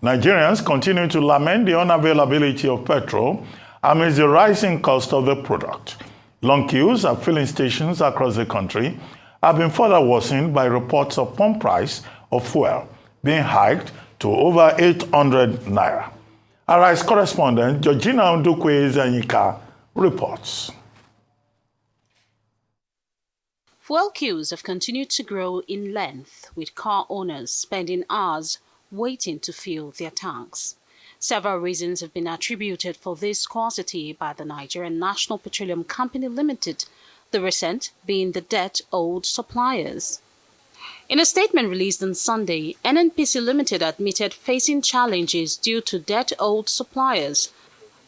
Nigerians continue to lament the unavailability of petrol amidst the rising cost of the product. Long queues at filling stations across the country have been further worsened by reports of pump price of fuel being hiked to over 800 naira. Arise correspondent Georgina Ndukwe-Zanyika reports. Fuel queues have continued to grow in length, with car owners spending hours waiting to fill their tanks. Several reasons have been attributed for this scarcity by the Nigerian National Petroleum Company Limited, the recent being the debt owed suppliers. In a statement released on Sunday, NNPC Limited admitted facing challenges due to debt owed suppliers.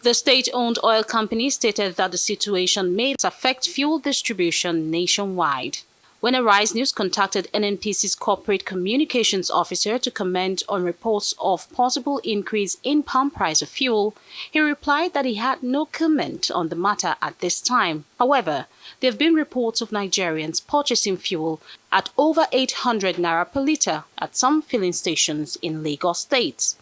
The state-owned oil company stated that the situation may affect fuel distribution nationwide. When Arise News contacted NNPC's corporate communications officer to comment on reports of possible increase in pump price of fuel, he replied that he had no comment on the matter at this time. However, there have been reports of Nigerians purchasing fuel at over 800 naira per litre at some filling stations in Lagos State.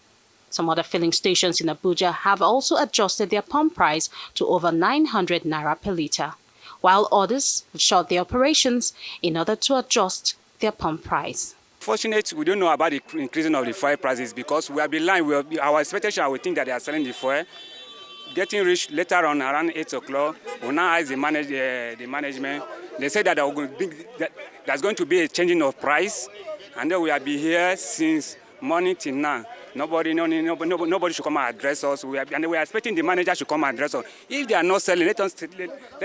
Some other filling stations in Abuja have also adjusted their pump price to over 900 naira per litre, while others have shut their operations in order to adjust their pump price. Fortunately, we don't know about the increasing of the fuel prices because we have been lying. Our expectation, we think that they are selling the fuel. Getting rich later on around 8 o'clock, we now ask the management. They say that there's going to be a changing of price, and then we have been here since morning till now. Nobody should come and address us. We are expecting the manager to come and address us. If they are not selling, let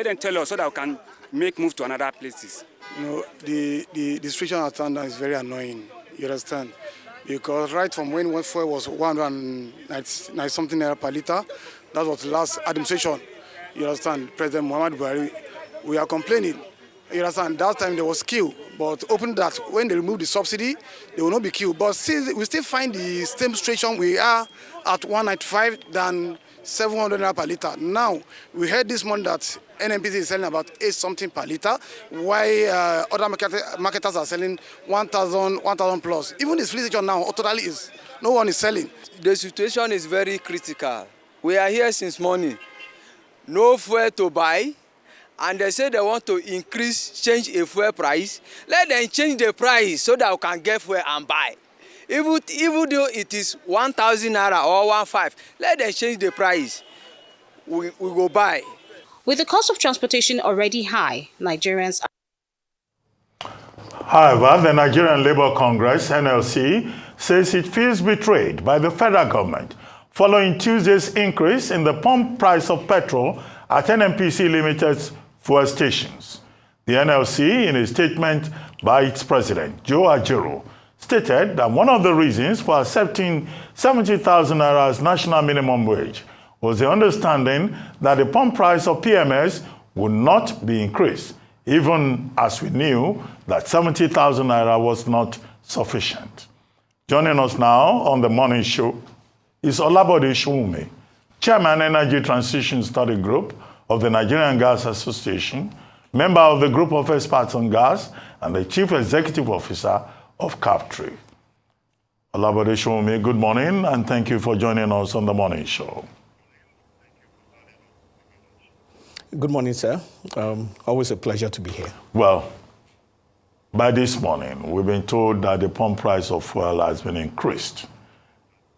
them tell us so that we can make move to another places. You know, the situation at Tanda is very annoying. You understand? Because right from when fuel was 190 something naira per litre, that was the last administration. You understand? President Muhammad Buhari, we are complaining. You understand? That time there was queue, but open that when they remove the subsidy, there will not be queue. But still, we still find the same situation we are at 195 than 700 naira per litre. Now we heard this morning that NNPC is selling about 8 something per litre, while other marketers are selling 1,000 plus. Even this filling station now totally is no one is selling. The situation is very critical. We are here since morning. No fuel to buy. And they say they want to change a fuel price. Let them change the price so that we can get fuel and buy. Even though it is 1,000 naira or 1,500, let them change the price. We go buy. With the cost of transportation already high, Nigerians are... However, the Nigerian Labour Congress, NLC, says it feels betrayed by the federal government following Tuesday's increase in the pump price of petrol at NNPC Limited's fuel stations. The NLC, in a statement by its president, Joe Ajero, stated that one of the reasons for accepting 70,000 naira as national minimum wage was the understanding that the pump price of PMS would not be increased, even as we knew that 70,000 naira was not sufficient. Joining us now on the morning show is Olabode Sowunmi, Chairman, Energy Transition Study Group of the Nigerian Gas Association, member of the Group of Experts on Gas, and the Chief Executive Officer of CAPTRI. Olabode Sowunmi, good morning, and thank you for joining us on the morning show. Good morning, sir. Always a pleasure to be here. Well, by this morning, we've been told that the pump price of fuel has been increased.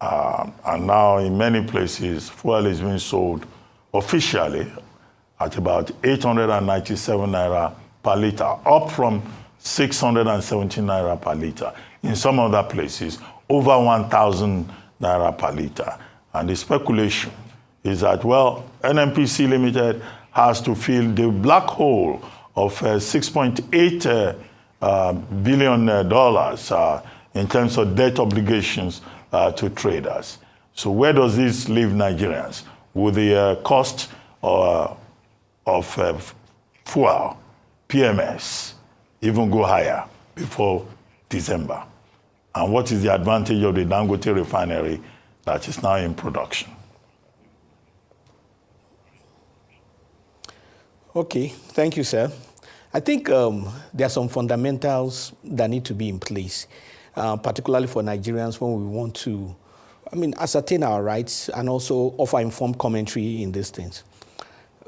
And now in many places, fuel is being sold officially at about 897 naira per litre, up from 617 naira per litre. In some other places, over 1,000 naira per litre. And the speculation is that, well, NNPC Limited has to fill the black hole of $6.8 billion in terms of debt obligations to traders. So where does this leave Nigerians? Will the cost of fuel, PMS, even go higher before December? And what is the advantage of the Dangote Refinery that is now in production? Okay, thank you, sir. I think there are some fundamentals that need to be in place, particularly for Nigerians when we want to ascertain our rights and also offer informed commentary in these things.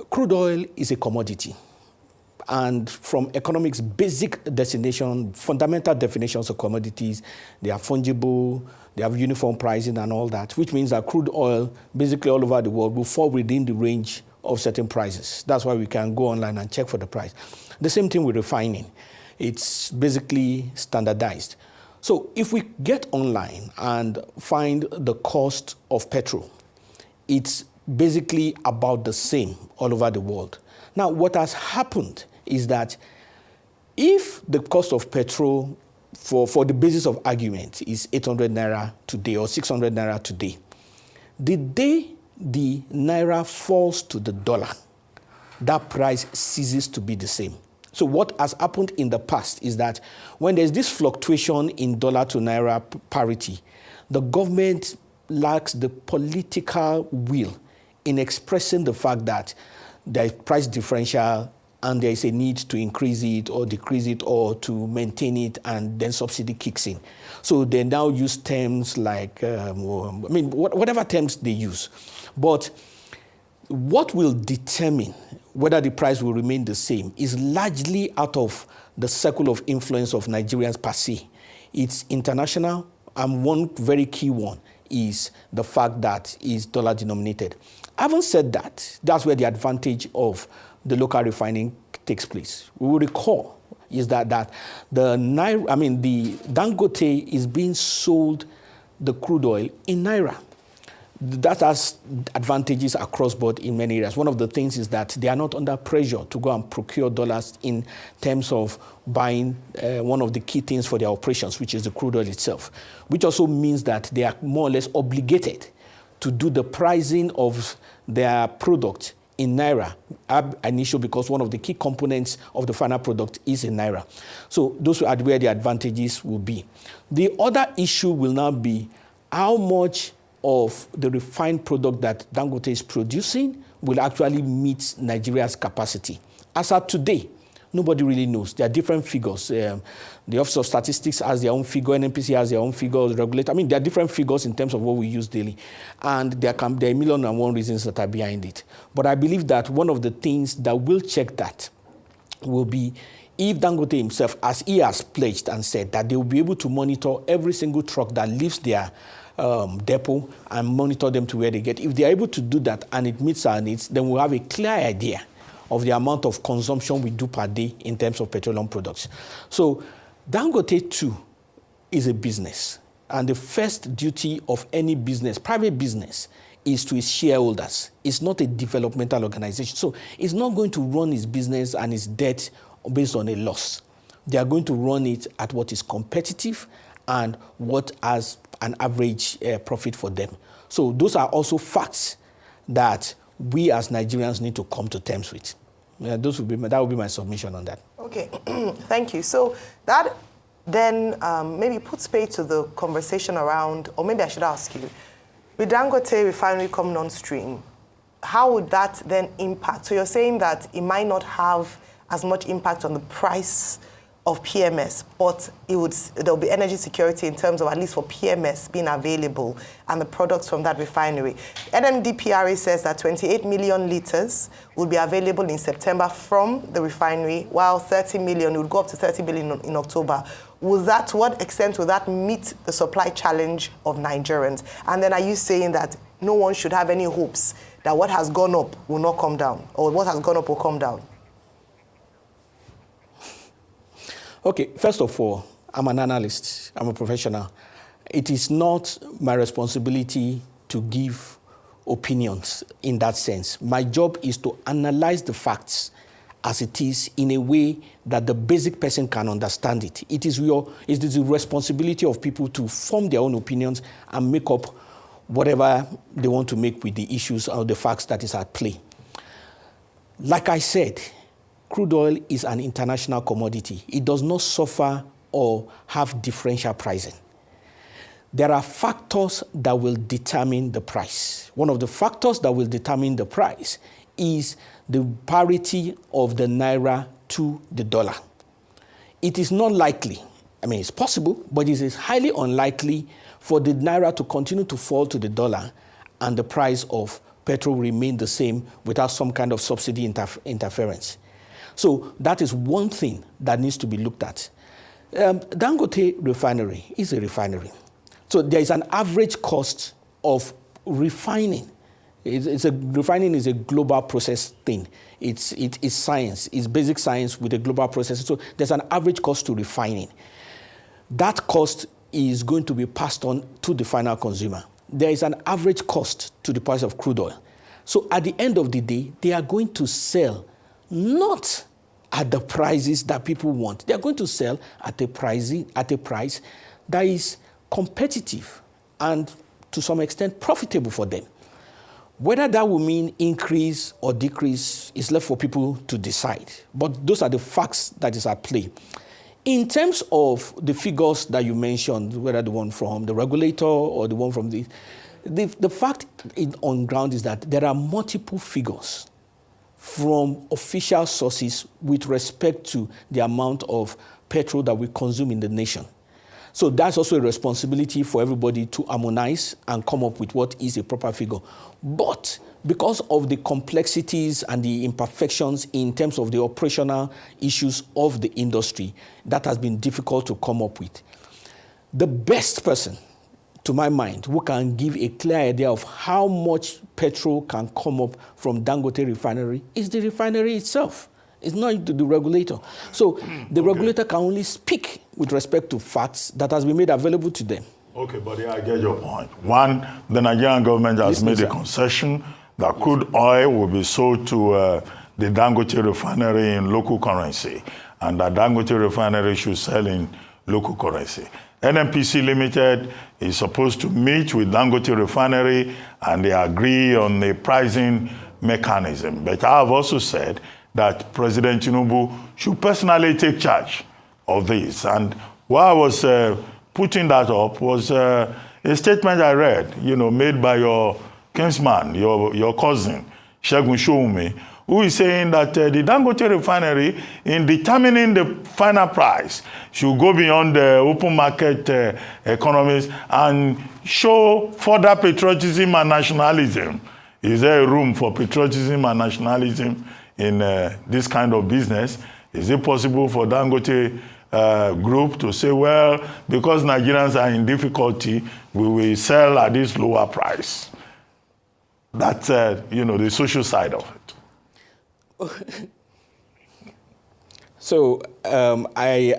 Crude oil is a commodity. And from economics' basic definition, fundamental definitions of commodities, they are fungible, they have uniform pricing and all that, which means that crude oil, basically all over the world, will fall within the range of certain prices. That's why we can go online and check for the price. The same thing with refining. It's basically standardized. So if we get online and find the cost of petrol, it's basically about the same all over the world. Now, what has happened is that if the cost of petrol for the basis of argument is 800 naira today or 600 naira today, the day the naira falls to the dollar, that price ceases to be the same. So what has happened in the past is that when there's this fluctuation in dollar to naira parity, the government lacks the political will in expressing the fact that there is price differential and there is a need to increase it or decrease it or to maintain it, and then subsidy kicks in. So they now use terms like, whatever terms they use. But what will determine whether the price will remain the same is largely out of the circle of influence of Nigerians per se. It's international, and one very key one is the fact that it's dollar denominated. Having said that, that's where the advantage of the local refining takes place. We will recall is that the Dangote is being sold the crude oil in naira. That has advantages across board in many areas. One of the things is that they are not under pressure to go and procure dollars in terms of buying one of the key things for their operations, which is the crude oil itself, which also means that they are more or less obligated to do the pricing of their product in naira an issue because one of the key components of the final product is in naira. So those are where the advantages will be. The other issue will now be how much of the refined product that Dangote is producing will actually meet Nigeria's capacity. As of today, nobody really knows. There are different figures. The Office of Statistics has their own figure, NNPC has their own figure, regulator. There are different figures in terms of what we use daily. And there are 1,000,001 reasons that are behind it. But I believe that one of the things that will check that will be if Dangote himself, as he has pledged and said, that they will be able to monitor every single truck that leaves their depot and monitor them to where they get. If they are able to do that and it meets our needs, then we'll have a clear idea of the amount of consumption we do per day in terms of petroleum products. So Dangote too is a business. And the first duty of any business, private business, is to its shareholders. It's not a developmental organization. So it's not going to run its business and its debt based on a loss. They are going to run it at what is competitive and what has an average profit for them. So those are also facts that we as Nigerians need to come to terms with. That would be my submission on that. Okay, thank you. So that then maybe puts paid to the conversation around, or maybe I should ask you, with Dangote Refinery coming on stream, how would that then impact? So you're saying that it might not have as much impact on the price of PMS, but there'll be energy security in terms of at least for PMS being available and the products from that refinery. NMDPRA says that 28 million litres will be available in September from the refinery, while 30 million would go up to 30 million in October. To what extent will that meet the supply challenge of Nigerians? And then are you saying that no one should have any hopes that what has gone up will not come down, or what has gone up will come down? Okay, first of all, I'm an analyst. I'm a professional. It is not my responsibility to give opinions in that sense. My job is to analyze the facts as it is in a way that the basic person can understand it. It is the responsibility of people to form their own opinions and make up whatever they want to make with the issues or the facts that is at play. Like I said, crude oil is an international commodity. It does not suffer or have differential pricing. There are factors that will determine the price. One of the factors that will determine the price is the parity of the naira to the dollar. It is not likely, I mean, it's possible, but it is highly unlikely for the naira to continue to fall to the dollar and the price of petrol remain the same without some kind of subsidy interference. So that is one thing that needs to be looked at. Dangote Refinery is a refinery. So there is an average cost of refining. Refining is a global process thing. It's science. It's basic science with a global process. So there's an average cost to refining. That cost is going to be passed on to the final consumer. There is an average cost to the price of crude oil. So at the end of the day, they are going to sell not at the prices that people want. They are going to sell at a price that is competitive and to some extent profitable for them. Whether that will mean increase or decrease is left for people to decide. But those are the facts that is at play. In terms of the figures that you mentioned, whether the one from the regulator or the one from the fact on ground is that there are multiple figures from official sources with respect to the amount of petrol that we consume in the nation. So that's also a responsibility for everybody to harmonize and come up with what is a proper figure. But because of the complexities and the imperfections in terms of the operational issues of the industry, that has been difficult to come up with. The best person, to my mind, who can give a clear idea of how much petrol can come up from Dangote Refinery is the refinery itself. It's not the regulator. So the regulator can only speak with respect to facts that has been made available to them. Okay, but yeah, I get your point. One, the Nigerian government has made a concession that crude oil will be sold to the Dangote Refinery in local currency, and that Dangote Refinery should sell in local currency. NNPC Limited is supposed to meet with Dangote Refinery and they agree on a pricing mechanism. But I have also said that President Tinubu should personally take charge of this. And while I was putting that up was a statement I read, made by your kinsman, your cousin, Sowunmi, who is saying that the Dangote Refinery, in determining the final price, should go beyond the open market economies and show further patriotism and nationalism. Is there a room for patriotism and nationalism in this kind of business? Is it possible for Dangote group to say, well, because Nigerians are in difficulty, we will sell at this lower price? That's, the social side of it. So I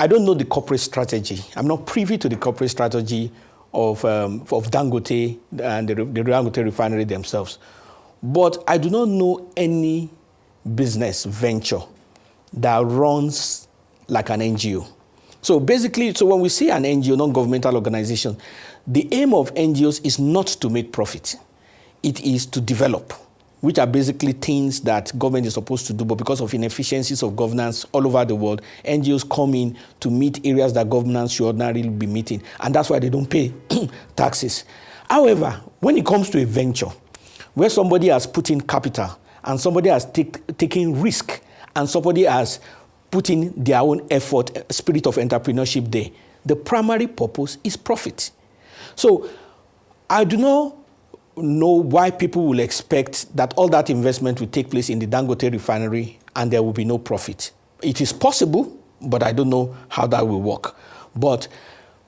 don't know the corporate strategy. I'm not privy to the corporate strategy of Dangote and the Dangote Refinery themselves. But I do not know any business venture that runs like an NGO. So basically, when we see an NGO, non-governmental organization, the aim of NGOs is not to make profit. It is to develop, which are basically things that government is supposed to do, but because of inefficiencies of governance all over the world, NGOs come in to meet areas that governance should ordinarily be meeting, and that's why they don't pay taxes. However, when it comes to a venture, where somebody has put in capital, and somebody has taken risk, and somebody has put in their own effort, spirit of entrepreneurship there, the primary purpose is profit. So I do not know why people will expect that all that investment will take place in the Dangote Refinery and there will be no profit. It is possible, but I don't know how that will work. But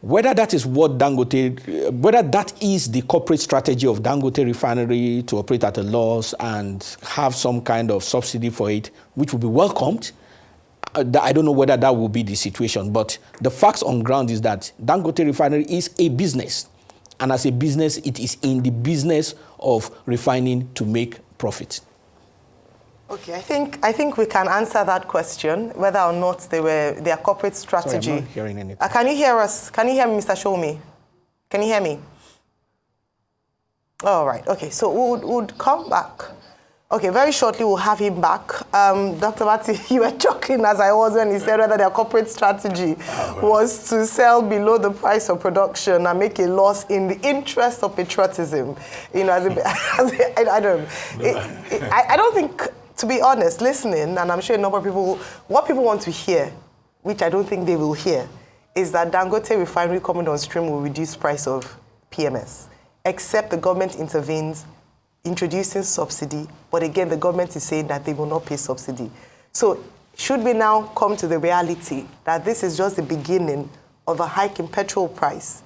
whether that is whether that is the corporate strategy of Dangote Refinery to operate at a loss and have some kind of subsidy for it, which will be welcomed, I don't know whether that will be the situation. But the facts on ground is that Dangote Refinery is a business. And as a business, it is in the business of refining to make profit. Okay, I think we can answer that question, whether or not their corporate strategy. Sorry, I'm not hearing anything. Can you hear us? Can you hear me, Mr. Sowunmi? Can you hear me? All right. Okay, so we'll come back. Okay, very shortly we'll have him back. Dr. Mati, you were chuckling as I was when he said whether their corporate strategy was to sell below the price of production and make a loss in the interest of patriotism. I don't think, to be honest, listening, and I'm sure a number of people, what people want to hear, which I don't think they will hear, is that Dangote Refinery coming on stream will reduce price of PMS, except the government intervenes, introducing subsidy. But again, the government is saying that they will not pay subsidy. So should we now come to the reality that this is just the beginning of a hike in petrol price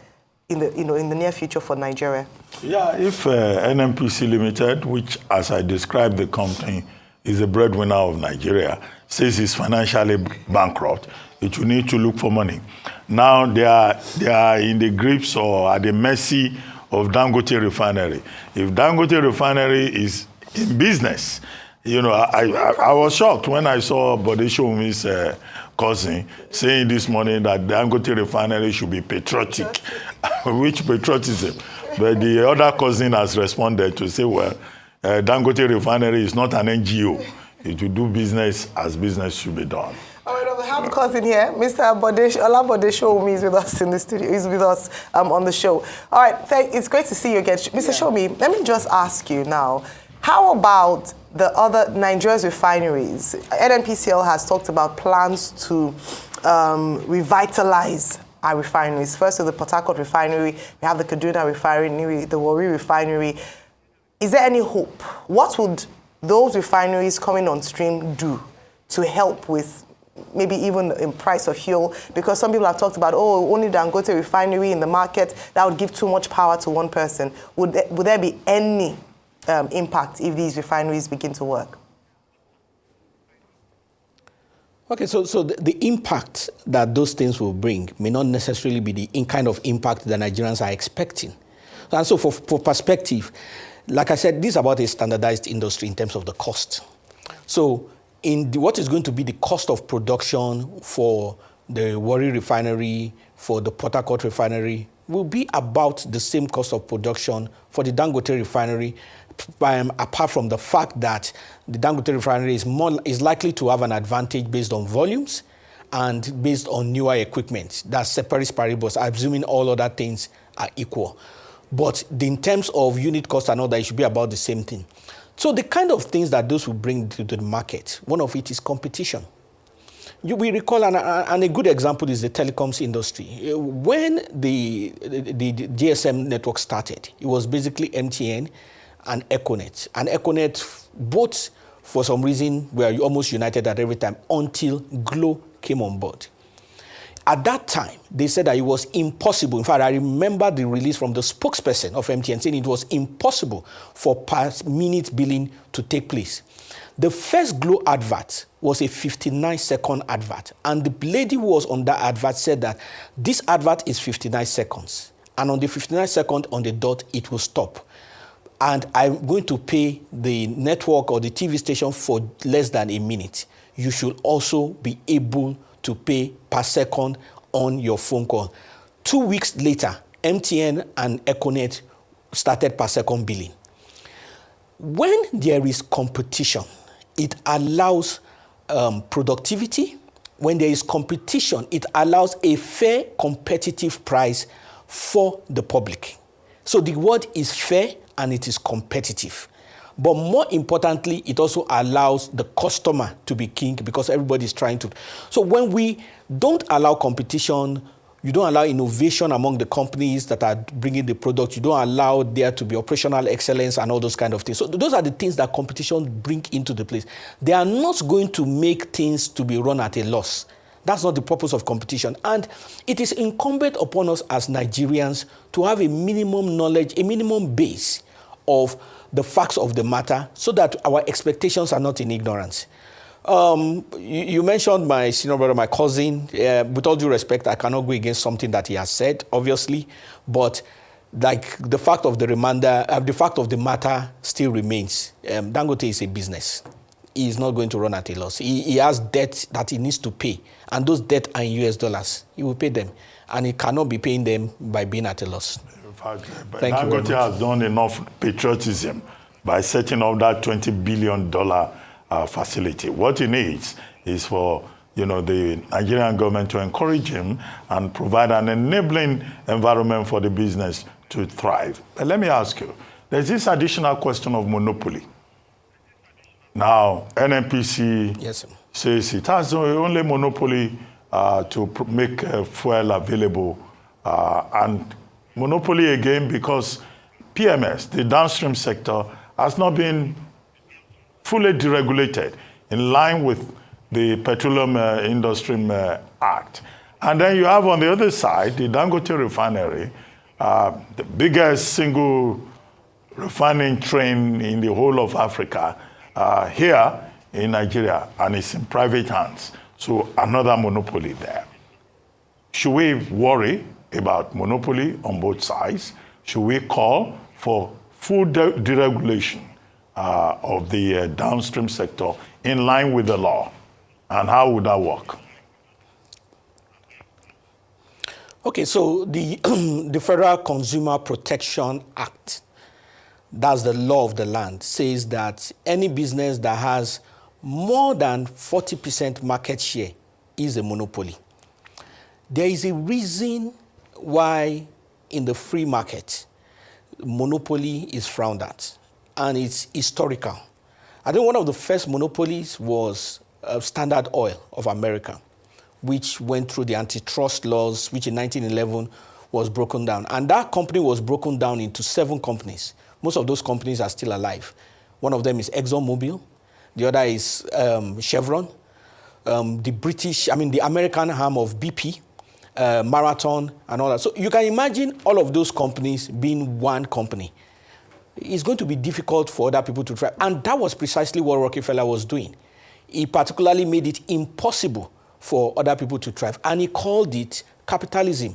in the near future for Nigeria? Yeah, if NNPC Limited, which, as I described the company, is the breadwinner of Nigeria, says it's financially bankrupt, it will need to look for money. Now they are in the grips or at the mercy of Dangote Refinery. If Dangote Refinery is in business, you know, I was shocked when I saw Bode Sowunmi's cousin saying this morning that Dangote Refinery should be patriotic. Which patriotism? But the other cousin has responded to say, well, Dangote Refinery is not an NGO. It will do business as business should be done. All right, we have a cousin here. Mr. Olabode Sowunmi is with us in the studio. He's with us on the show. All right, it's great to see you again. Mr. Sowunmi, let me just ask you now, how about the other Nigeria's refineries? NNPCL has talked about plans to revitalize our refineries. First, with the Port Harcourt Refinery, we have the Kaduna Refinery, the Warri Refinery. Is there any hope? What would those refineries coming on stream do to help with maybe even in price of fuel? Because some people have talked about, only Dangote Refinery in the market, that would give too much power to one person. Would there be any impact if these refineries begin to work? Okay, so the impact that those things will bring may not necessarily be the kind of impact that Nigerians are expecting. And so for perspective, like I said, this is about a standardized industry in terms of the cost. So what is going to be the cost of production for the Warri Refinery, for the Port Harcourt Refinery, will be about the same cost of production for the Dangote Refinery, apart from the fact that the Dangote Refinery is likely to have an advantage based on volumes and based on newer equipment. That's ceteris paribus, assuming all other things are equal. But in terms of unit cost and all that, it should be about the same thing. So the kind of things that those will bring to the market, one of it is competition. We recall, and a good example is the telecoms industry. When the GSM network started, it was basically MTN and Econet. And Econet, both for some reason, were almost united at every time until Glo came on board. At that time, they said that it was impossible. In fact, I remember the release from the spokesperson of MTN saying it was impossible for per-minute billing to take place. The first Glo advert was a 59-second advert. And the lady who was on that advert said that this advert is 59 seconds. And on the 59 second on the dot, it will stop. And I'm going to pay the network or the TV station for less than a minute. You should also be able to pay per second on your phone call. 2 weeks later, MTN and Econet started per second billing. When there is competition, it allows productivity. When there is competition, it allows a fair, competitive price for the public. So the word is fair and it is competitive. But more importantly, it also allows the customer to be king because everybody is trying to. So when we don't allow competition, you don't allow innovation among the companies that are bringing the product, you don't allow there to be operational excellence and all those kind of things. So those are the things that competition bring into the place. They are not going to make things to be run at a loss. That's not the purpose of competition. And it is incumbent upon us as Nigerians to have a minimum knowledge, a minimum base of the facts of the matter so that our expectations are not in ignorance. You mentioned my senior brother, my cousin. With all due respect, I cannot go against something that he has said, obviously. But like the fact of the matter still remains. Dangote is a business. He is not going to run at a loss. He has debt that he needs to pay. And those debts are in US dollars. He will pay them. And he cannot be paying them by being at a loss. Dangote has done enough patriotism by setting up that $20 billion facility. What he needs is for the Nigerian government to encourage him and provide an enabling environment for the business to thrive. But let me ask you, there's this additional question of monopoly. Now, NNPC says it has the only monopoly to make fuel available. And monopoly again because PMS, the downstream sector, has not been fully deregulated in line with the Petroleum Industry Act. And then you have on the other side, the Dangote Refinery, the biggest single refining train in the whole of Africa, here in Nigeria, and it's in private hands. So another monopoly there. Should we worry about monopoly on both sides? Should we call for full deregulation of the downstream sector in line with the law? And how would that work? Okay, so the, the Federal Consumer Protection Act, that's the law of the land, says that any business that has more than 40% market share is a monopoly. There is a reason why in the free market, monopoly is frowned at, and it's historical. I think one of the first monopolies was Standard Oil of America, which went through the antitrust laws, which in 1911 was broken down. And that company was broken down into 7 companies. Most of those companies are still alive. One of them is ExxonMobil. The other is Chevron. The American arm of BP, Marathon, and all that. So you can imagine all of those companies being one company. It's going to be difficult for other people to try. And that was precisely what Rockefeller was doing. He particularly made it impossible for other people to thrive, and he called it capitalism.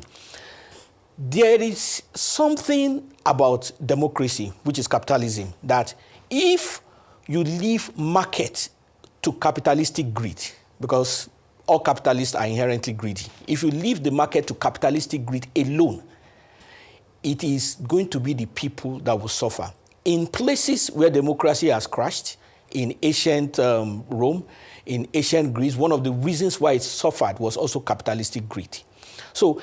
There is something about democracy, which is capitalism, that if you leave market to capitalistic greed, because all capitalists are inherently greedy, if you leave the market to capitalistic greed alone, it is going to be the people that will suffer. In places where democracy has crashed, in ancient Rome, in ancient Greece, one of the reasons why it suffered was also capitalistic greed. So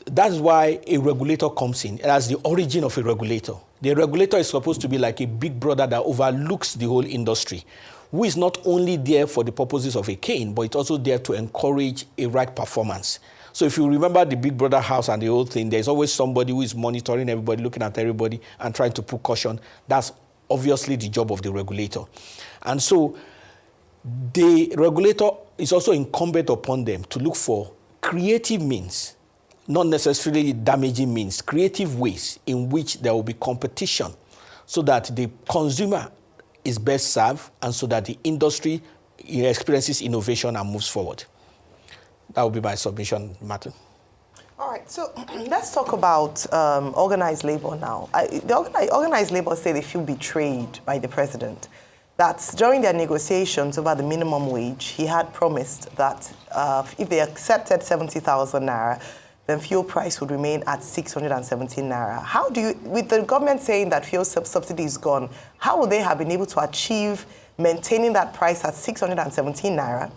that's why a regulator comes in. That's the origin of a regulator. The regulator is supposed to be like a big brother that overlooks the whole industry, who is not only there for the purposes of a cane, but it's also there to encourage a right performance. So if you remember the Big Brother house and the whole thing, there's always somebody who is monitoring everybody, looking at everybody, and trying to put caution. That's obviously the job of the regulator. And so the regulator is also incumbent upon them to look for creative means, not necessarily damaging means, creative ways in which there will be competition so that the consumer is best served and so that the industry experiences innovation and moves forward. That would be my submission, Martin. All right, so let's talk about organized labor now. The organized labor say they feel betrayed by the president. That during their negotiations over the minimum wage, he had promised that if they accepted 70,000 naira, then fuel price would remain at 617 naira. How do you, with the government saying that fuel subsidy is gone, how would they have been able to achieve maintaining that price at 617 naira?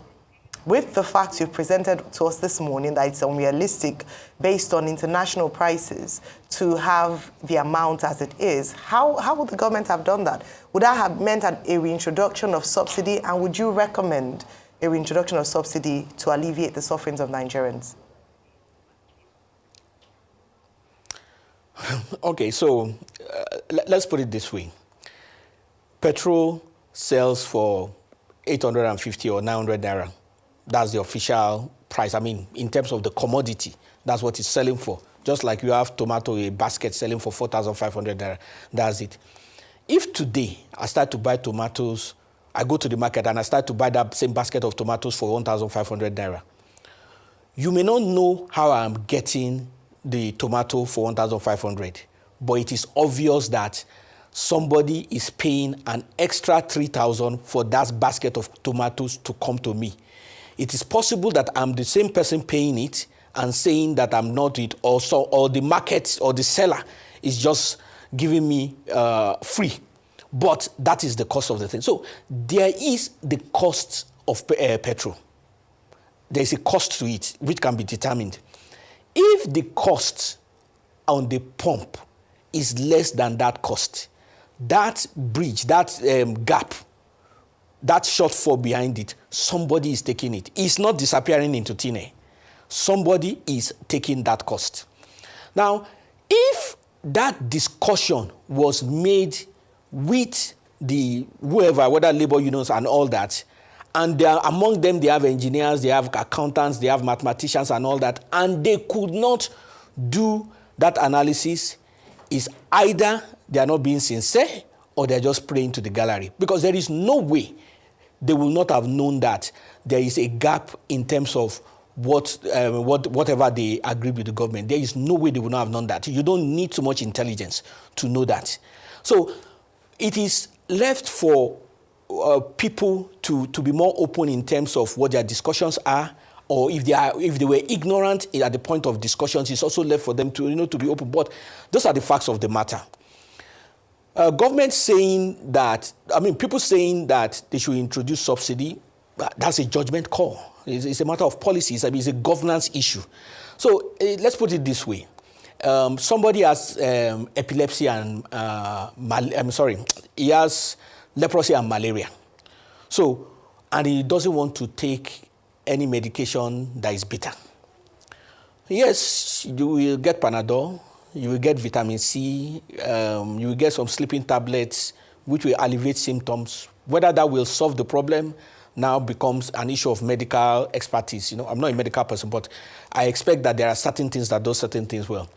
With the facts you've presented to us this morning that it's unrealistic based on international prices to have the amount as it is, how would the government have done that? Would that have meant a reintroduction of subsidy, and would you recommend a reintroduction of subsidy to alleviate the sufferings of Nigerians? Okay, so let's put it this way. Petrol sells for 850 or 900 naira. That's the official price. I mean, in terms of the commodity, that's what it's selling for. Just like you have tomato, a basket selling for 4,500 naira. That's it. If today I start to buy tomatoes, I go to the market and I start to buy that same basket of tomatoes for 1,500 naira, you may not know how I'm getting the tomato for 1,500, but it is obvious that somebody is paying an extra 3,000 for that basket of tomatoes to come to me. It is possible that I'm the same person paying it and saying that I'm not it also, or the market or the seller is just giving me free. But that is the cost of the thing. So there is the cost of petrol. There is a cost to it which can be determined. If the cost on the pump is less than that cost, that bridge, that gap, that shortfall behind it, somebody is taking it. It's not disappearing into thin air. somebody is taking that cost. Now, if that discussion was made with the whoever, whether labor unions and all that, and among them they have engineers, they have accountants, they have mathematicians and all that, and they could not do that analysis, is either they are not being sincere or they're just praying to the gallery. Because there is no way they will not have known that there is a gap in terms of whatever they agree with the government. There is no way they would not have known that. You don't need too much intelligence to know that. So it is left for people to be more open in terms of what their discussions are, or if they were ignorant at the point of discussions, it's also left for them to be open. But those are the facts of the matter. Government saying that, people saying that they should introduce subsidy, that's a judgment call. It's a matter of policy. It's a governance issue. So let's put it this way. Somebody has epilepsy and, he has leprosy and malaria. So, and he doesn't want to take any medication that is bitter. Yes, you will get Panadol, you will get vitamin C, you will get some sleeping tablets, which will alleviate symptoms. Whether that will solve the problem now becomes an issue of medical expertise. I'm not a medical person, but I expect that there are certain things that do certain things well.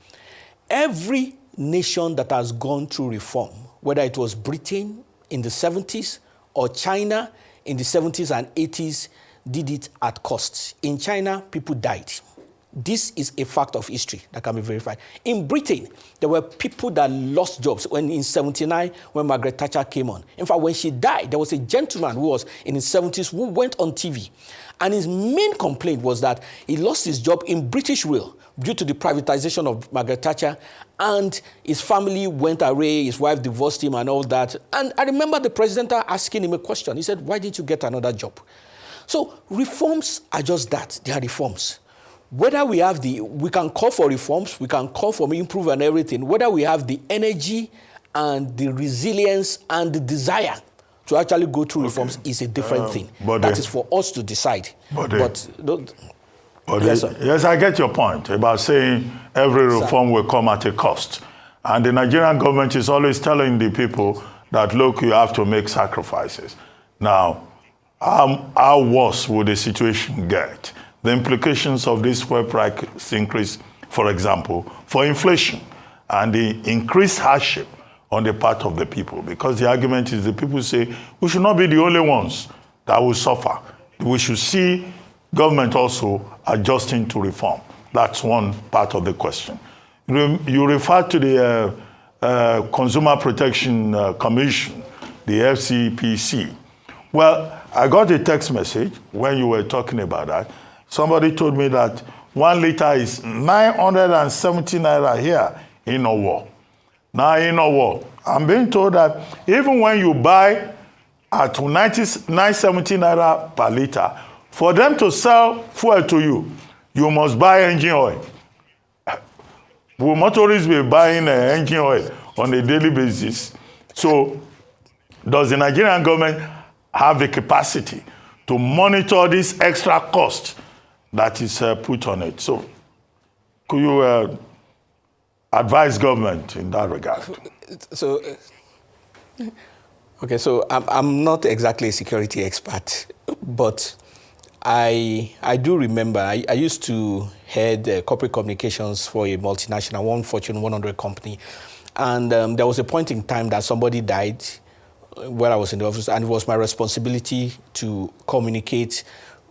Every nation that has gone through reform, whether it was Britain in the 70s or China in the 70s and 80s, did it at cost. In China, people died. This is a fact of history that can be verified. In Britain, there were people that lost jobs when in 79, when Margaret Thatcher came on. In fact, when she died, there was a gentleman who was in his 70s who went on TV. And his main complaint was that he lost his job in British Rail due to the privatization of Margaret Thatcher, and his family went away, his wife divorced him and all that. And I remember the president asking him a question. He said, why didn't you get another job? So reforms are just that. They are reforms. Whether we can call for reforms, we can call for improvement and everything, whether we have the energy and the resilience and the desire to actually go through reforms is a different thing. That is for us to decide. Yes, I get your point about saying every reform will come at a cost. And the Nigerian government is always telling the people that, look, you have to make sacrifices. Now, how worse would the situation get? The implications of this fuel price increase, for example, for inflation and the increased hardship on the part of the people. Because the argument is the people say, we should not be the only ones that will suffer. We should see government also adjusting to reform. That's one part of the question. You refer to the Consumer Protection Commission, the FCPC. Well, I got a text message when you were talking about that. Somebody told me that 1 liter is 970 naira here in Owo. Now in Owo, I'm being told that even when you buy at 970 naira per liter, for them to sell fuel to you, you must buy engine oil. Will motorists be buying engine oil on a daily basis? So does the Nigerian government have the capacity to monitor this extra cost that is put on it? So could you advise government in that regard? So I'm not exactly a security expert, but I do remember, I used to head corporate communications for a multinational, one Fortune 100 company. And there was a point in time that somebody died while I was in the office, and it was my responsibility to communicate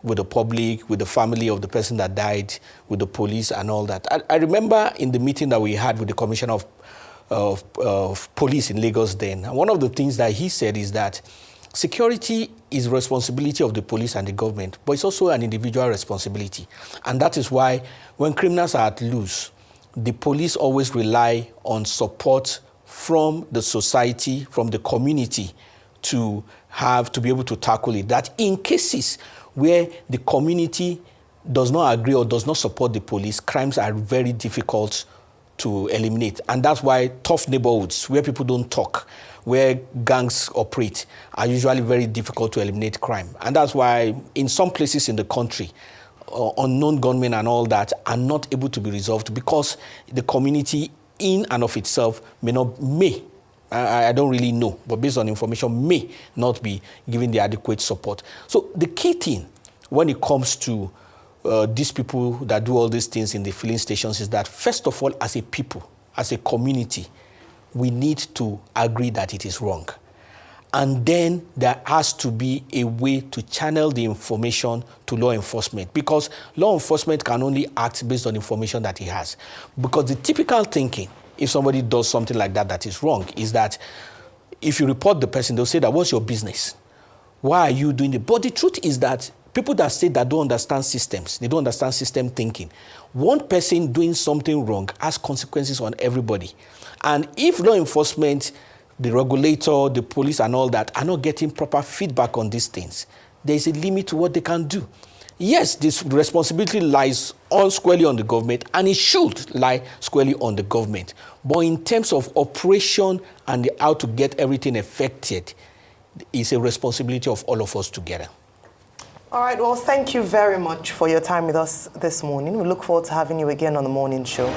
with the public, with the family of the person that died, with the police and all that. I remember in the meeting that we had with the Commissioner of Police in Lagos then, and one of the things that he said is that security is responsibility of the police and the government, but it's also an individual responsibility. And that is why when criminals are at loose, the police always rely on support from the society, from the community, to be able to tackle it. That in cases where the community does not agree or does not support the police, crimes are very difficult to eliminate. And that's why tough neighborhoods, where people don't talk, where gangs operate, are usually very difficult to eliminate crime. And that's why in some places in the country, unknown gunmen and all that are not able to be resolved because the community in and of itself I don't really know, but based on information, may not be giving the adequate support. So the key thing when it comes to these people that do all these things in the filling stations is that, first of all, as a people, as a community, we need to agree that it is wrong. And then there has to be a way to channel the information to law enforcement, because law enforcement can only act based on information that he has. Because the typical thinking, if somebody does something like that that is wrong, is that if you report the person, they'll say that, what's your business? Why are you doing it? But the truth is that people that say that don't understand systems, they don't understand system thinking. One person doing something wrong has consequences on everybody. And if law enforcement, the regulator, the police and all that are not getting proper feedback on these things, there is a limit to what they can do. Yes, this responsibility lies squarely on the government, and it should lie squarely on the government. But in terms of operation and how to get everything effected, it's a responsibility of all of us together. All right, well, thank you very much for your time with us this morning. We look forward to having you again on the morning show.